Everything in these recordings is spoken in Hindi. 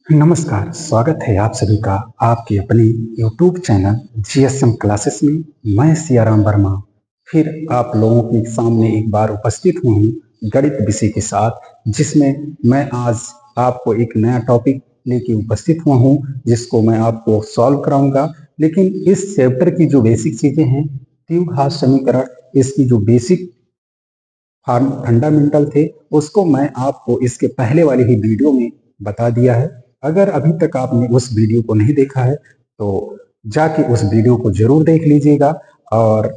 नमस्कार, स्वागत है आप सभी का आपके अपने YouTube चैनल GSM क्लासेस में। मैं सियाराम वर्मा फिर आप लोगों के सामने एक बार उपस्थित हुआ हूँ गणित विषय के साथ, जिसमें मैं आज आपको एक नया टॉपिक लेके उपस्थित हुआ हूँ जिसको मैं आपको सॉल्व कराऊंगा। लेकिन इस चैप्टर की जो बेसिक चीजें हैं, द्विघात समीकरण, इसकी जो बेसिक फंडामेंटल थे उसको मैं आपको इसके पहले वाली ही वीडियो में बता दिया है। अगर अभी तक आपने उस वीडियो को नहीं देखा है तो जाके उस वीडियो को जरूर देख लीजिएगा। और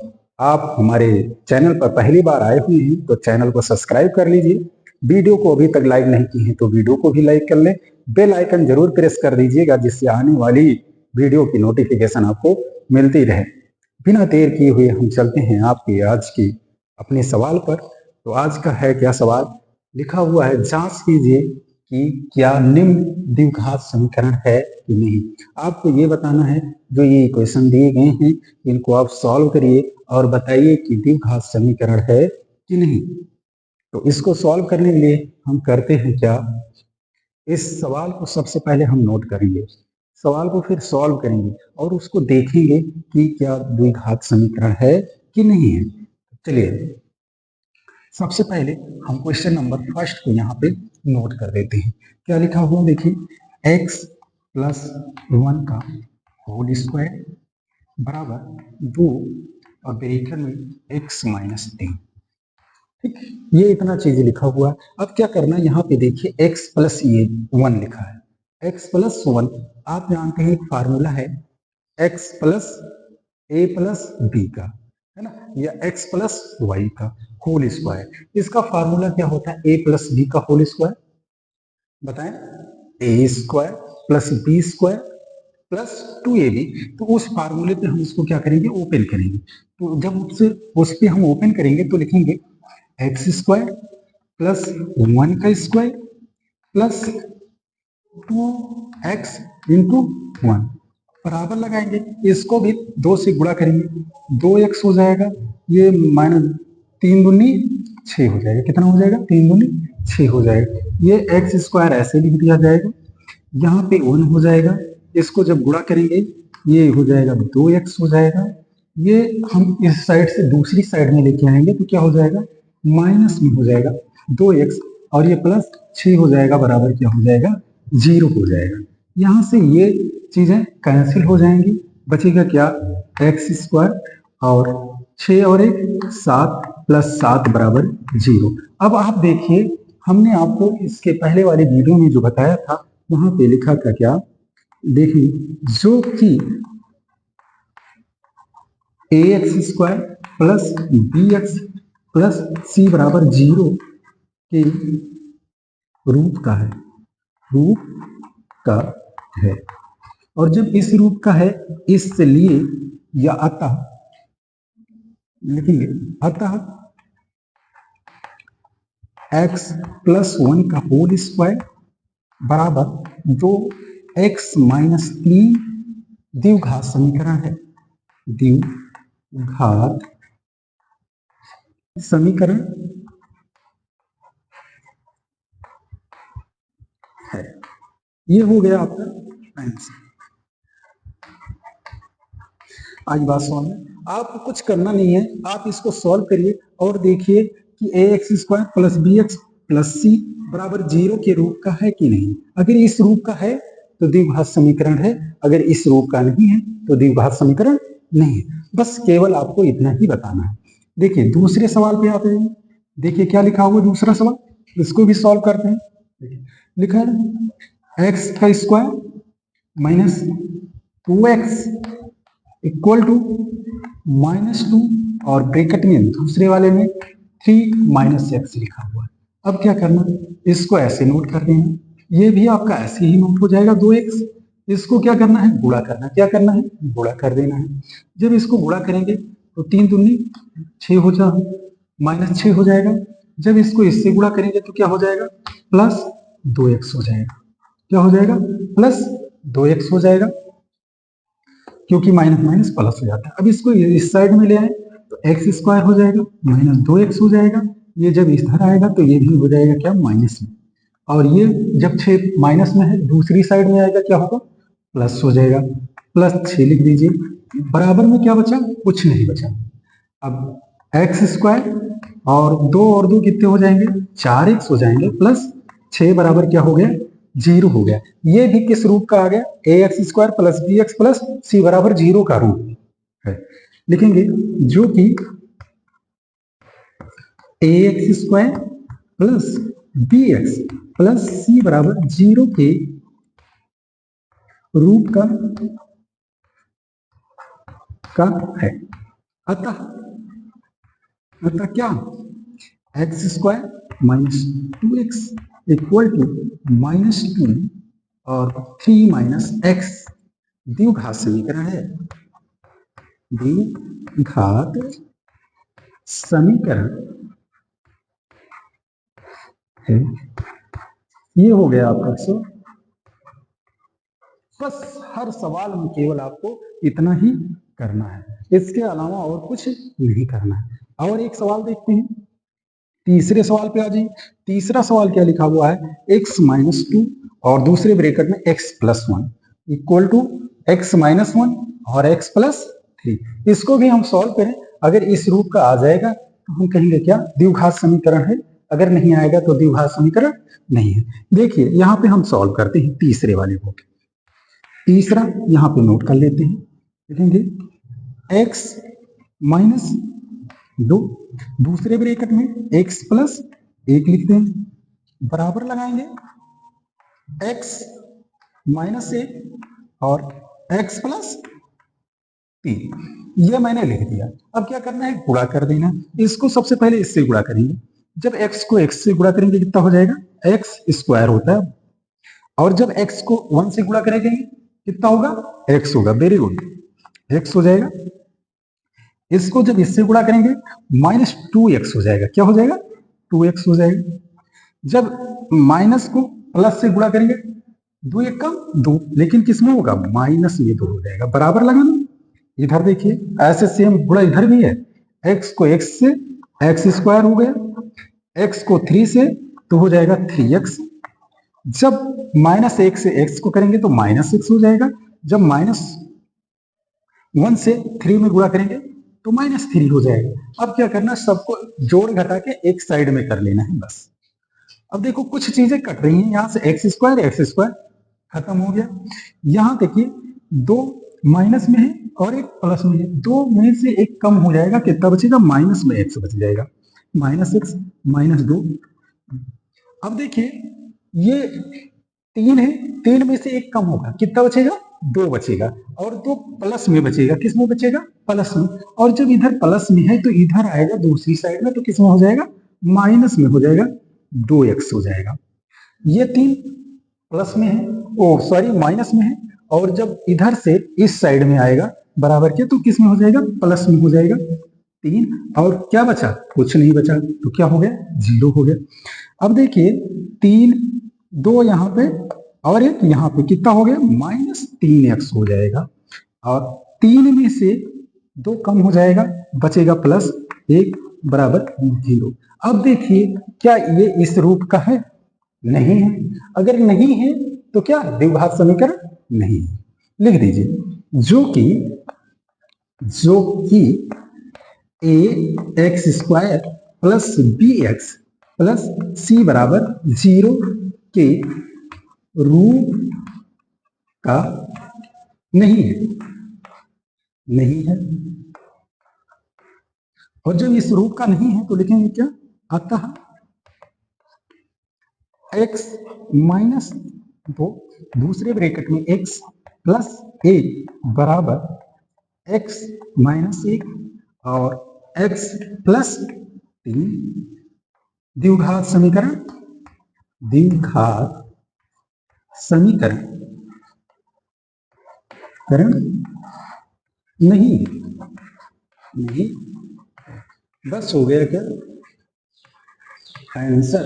आप हमारे चैनल पर पहली बार आए हुए हैं तो चैनल को सब्सक्राइब कर लीजिए। वीडियो को अभी तक लाइक नहीं की है तो वीडियो को भी लाइक कर लें। बेल आइकन जरूर प्रेस कर दीजिएगा जिससे आने वाली वीडियो की नोटिफिकेशन आपको मिलती रहे। बिना देर किए हुए हम चलते हैं आपके आज की अपने सवाल पर। तो आज का है क्या सवाल लिखा हुआ है, जांच कीजिए कि क्या निम्न द्विघात समीकरण है कि नहीं। आपको ये बताना है, जो ये इक्वेशन दिए गए हैं इनको आप सॉल्व करिए और बताइए कि द्विघात समीकरण है कि नहीं। तो इसको सॉल्व करने के लिए हम करते हैं क्या, इस सवाल को सबसे पहले हम नोट करेंगे, सवाल को फिर सॉल्व करेंगे और उसको देखेंगे कि क्या द्विघात समीकरण है कि नहीं है। चलिए सबसे पहले हम क्वेश्चन नंबर फर्स्ट को यहाँ पे नोट कर देते हैं। क्या लिखा हुआ देखिए, x प्लस 1 का होल स्क्वायर बराबर 2 और ब्रैकेट में x माइनस 3। ठीक, ये इतना चीज लिखा हुआ है। अब क्या करना है, यहाँ पे देखिए x प्लस ये 1 लिखा है। x प्लस 1 आप जानते हैं एक फार्मूला है x plus a plus b का, है ना, या x प्लस वाई का होल स्क्वायर। इसका फार्मूला क्या होता है, a प्लस बी का होल स्क्वायर। बताएं, a square plus b square plus 2ab। तो उस फार्मूले पे हम इसको क्या करेंगे, ओपन करेंगे। तो जब उस पे हम ओपन करेंगे तो लिखेंगे एक्स स्क्वायर प्लस 1 का स्क्वायर प्लस 2x इंटू 1 बराबर लगाएंगे। इसको भी 2 से गुणा करेंगे, 2x हो जाएगा, ये माइनस 3 दूनी 6 हो जाएगा। कितना हो जाएगा, 3 दूनी 6 हो जाएगा। ये एक्स स्क्वायर ऐसे लिख दिया जाएगा, यहाँ पे 1 हो जाएगा। इसको जब गुणा करेंगे ये हो जाएगा 2x हो जाएगा। ये हम इस साइड से दूसरी साइड में लेके आएंगे तो क्या हो जाएगा, माइनस में हो जाएगा 2x, और ये प्लस 6 हो जाएगा, बराबर क्या हो जाएगा, 0 हो जाएगा। यहाँ से ये चीजें कैंसिल हो जाएंगी, बचेगा क्या, एक्स स्क्वायर और 6 और 1 7 प्लस 7 बराबर 0। अब आप देखिए, हमने आपको इसके पहले वाले वीडियो में जो बताया था वहां पे लिखा था क्या, देखिए, जो कि a x square plus b x plus c बराबर 0 के रूप का है, रूप का है। और जब इस रूप का है, इसलिए या अतः लिखेंगे, अतः x प्लस 1 का होल स्क्वायर बराबर 2x माइनस 3 द्विघात समीकरण है, द्विघात समीकरण है। ये हो गया आपका आंसर। आज बात सॉल्व है, आपको कुछ करना नहीं है, आप इसको सॉल्व करिए और देखिए कि a x square plus b x plus c बराबर 0 के रूप का है कि नहीं। अगर इस रूप का है तो द्विघात समीकरण है, अगर इस रूप का नहीं है तो द्विघात समीकरण नहीं है। बस केवल आपको इतना ही बताना है। देखिए दूसरे सवाल पे आते हैं, देखिए क्या लिखा हुआ दूसरा सवाल, इसको भी सॉल्व करते हैं। लिखा है एक्स का square minus 2x equal to -2 और ब्रैकेट में दूसरे वाले में 3 माइनस x लिखा हुआ है। अब क्या करना, इसको ऐसे नोट कर देना, ये भी आपका ऐसे ही नोट हो जाएगा 2x। इसको क्या करना है, गुणा करना, क्या करना है, गुणा कर देना है। जब इसको गुणा करेंगे तो 3 दूनी 6 हो जाएगा, माइनस 6 हो जाएगा। जब इसको इससे गुणा करेंगे तो क्या हो जाएगा, प्लस 2x हो जाएगा। क्या हो जाएगा, प्लस 2x हो जाएगा, क्योंकि माइनस माइनस प्लस हो जाता है। अब इसको इस साइड में ले आए तो एक्स स्क्वायर हो जाएगा माइनस 2x हो जाएगा। ये जब इधर आएगा तो ये भी हो जाएगा क्या, माइनस में। और ये जब 6 माइनस में है दूसरी साइड में आएगा क्या होगा, प्लस हो जाएगा। प्लस 6 लिख दीजिए। बराबर में क्या बचा, कुछ नहीं बचा। अब एक्स स्क्वायर और दो कितने हो जाएंगे, 4x हो जाएंगे, प्लस 6 बराबर क्या हो गया, 0 हो गया। ये भी किस रूप का आ गया, ax square plus bx plus c बराबर 0 का रूप है। लिखेंगे जो कि ax square plus bx plus c बराबर 0 के रूप का है। अतः क्या, x square minus 2x equal to -2 और 3 माइनस एक्स द्विघात समीकरण है। द्विघात समीकरण है। ये हो गया आपका 100। बस हर सवाल में केवल आपको इतना ही करना है, इसके अलावा और कुछ नहीं करना है। और एक सवाल देखते हैं, तीसरे सवाल पे आ जाइए। तीसरा सवाल क्या लिखा हुआ है, x माइनस 2 और दूसरे ब्रैकेट में x plus 1 equal to x minus 1 और x प्लस 3। इसको भी हम सॉल्व करें, अगर इस रूप का आ जाएगा तो हम कहेंगे क्या, द्विघात समीकरण है। अगर नहीं आएगा तो द्विघात समीकरण नहीं है। देखिए यहाँ पे हम सॉल्व करते हैं तीसरे वाले को। तीसरा यहाँ पे नोट कर लेते हैं, लिखेंगे x माइनस 2 दूसरे ब्रैकेट में x प्लस 1 लिखते हैं, बराबर लगाएंगे x माइनस 1 और x प्लस 3। यह मैंने लिख दिया। अब क्या करना है, गुणा कर देना। इसको सबसे पहले इससे गुणा करेंगे। जब x को x से गुणा करेंगे कितना हो जाएगा, x स्क्वायर होता है। और जब x को 1 से गुणा करेंगे कितना होगा, x होगा। वेरी गुड, x हो जाएगा। इसको जब इससे गुणा करेंगे -2x हो जाएगा। क्या हो जाएगा, 2x हो जाएगा। जब माइनस को प्लस से गुणा करेंगे 2 एक कम 2, लेकिन किसमें होगा, माइनस में 2 हो जाएगा। बराबर लगाना। इधर देखिए ऐसे सेम गुणा इधर भी है। x को x से x स्क्वायर हो गया, x को 3 से तो हो जाएगा 3x। जब -1 से x को करेंगे तो -6 हो जाएगा। जब -1 से 3 में गुणा करेंगे तो -3 हो जाएगा। अब क्या करना, सबको जोड़ घटा के एक साइड में कर लेना है बस। अब देखो कुछ चीजें कट रही हैं, यहां से x स्क्वायर खत्म हो गया। यहां देखिए 2 माइनस में है और एक प्लस में है, 2 में से एक कम हो जाएगा, कितना बचेगा, माइनस में x बच जाएगा, -6 -2। अब देखिए ये 3 है, 3 में से एक कम होगा, कितना बचेगा, 2 बचेगा। और 2 प्लस में बचेगा, किस में बचेगा, प्लस में। और जब इधर प्लस में है तो इधर आएगा दूसरी साइड में, तो किस में हो जाएगा, माइनस में हो जाएगा, 2x हो जाएगा। ये 3 प्लस में है, ओ सॉरी माइनस में है। और जब इधर से इस साइड में आएगा बराबर के, तो किस में हो जाएगा, प्लस में हो जाएगा 3। और क्या बचा, कुछ नहीं बचा, तो क्या हो गया, 0 हो गया। अब देखिए 3 2 यहाँ पे और एक यहाँ पे, कितना हो गया, -3x हो जाएगा। और 3 में से 2 कम हो जाएगा, बचेगा +1 बराबर 0। अब देखिए क्या ये इस रूप का है, नहीं है। अगर नहीं है तो क्या द्विघात समीकरण नहीं है। लिख दीजिए जो कि ax square plus bx plus c बराबर 0 के रूप का नहीं है। और जब इस रूप का नहीं है तो लिखेंगे क्या, अतः x माइनस 2 दूसरे ब्रैकेट में x प्लस 1 बराबर x माइनस 1 और x प्लस 3। द्विघात समीकरण नहीं, बस हो गया क्या आंसर।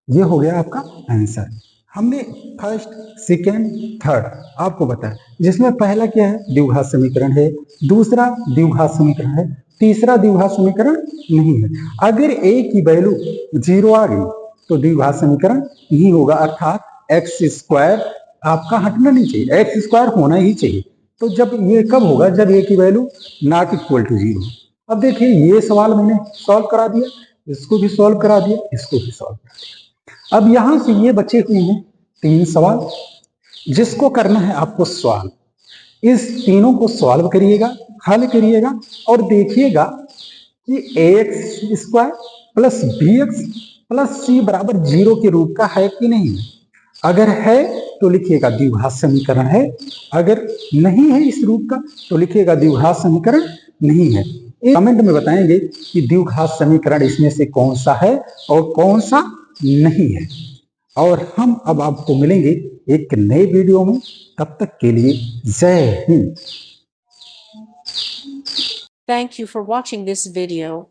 ये हो गया आपका आंसर। हमने फर्स्ट सेकेंड थर्ड आपको बताया, जिसमें पहला क्या है, द्विघात समीकरण है, दूसरा द्विघात समीकरण है, तीसरा द्विघात समीकरण नहीं है। अगर a की वैल्यू 0 आ गई तो द्विघात समीकरण नहीं होगा, अर्थात एक्स स्क्वायर आपका हटना नहीं चाहिए, एक्स स्क्वायर होना ही चाहिए। तो जब ये कब होगा, जब a की वैल्यू नॉट इक्वल टू 0। अब देखिए ये सवाल मैंने सॉल्व करा दिया, इसको भी सॉल्व करा दिया, इसको भी सॉल्व करा दिया। अब यहां से ये बचे हुए हैं 3 सवाल, जिसको करना है आपको सॉल्व। इस तीनों को सॉल्व करिएगा, हल करिएगा और देखिएगा कि x square plus b x plus c बराबर 0 के रूप का है कि नहीं। अगर है तो लिखिएगा द्विघात समीकरण है, अगर नहीं है इस रूप का तो लिखिएगा द्विघात समीकरण नहीं है। कमेंट में बताएंगे कि द्विघात समीकरण इसमें से कौन सा है और कौन सा नहीं है। और हम अब आपको मिलेंगे एक नए वीडियो में, तब तक के लिए जय Hind. Thank you for watching this video.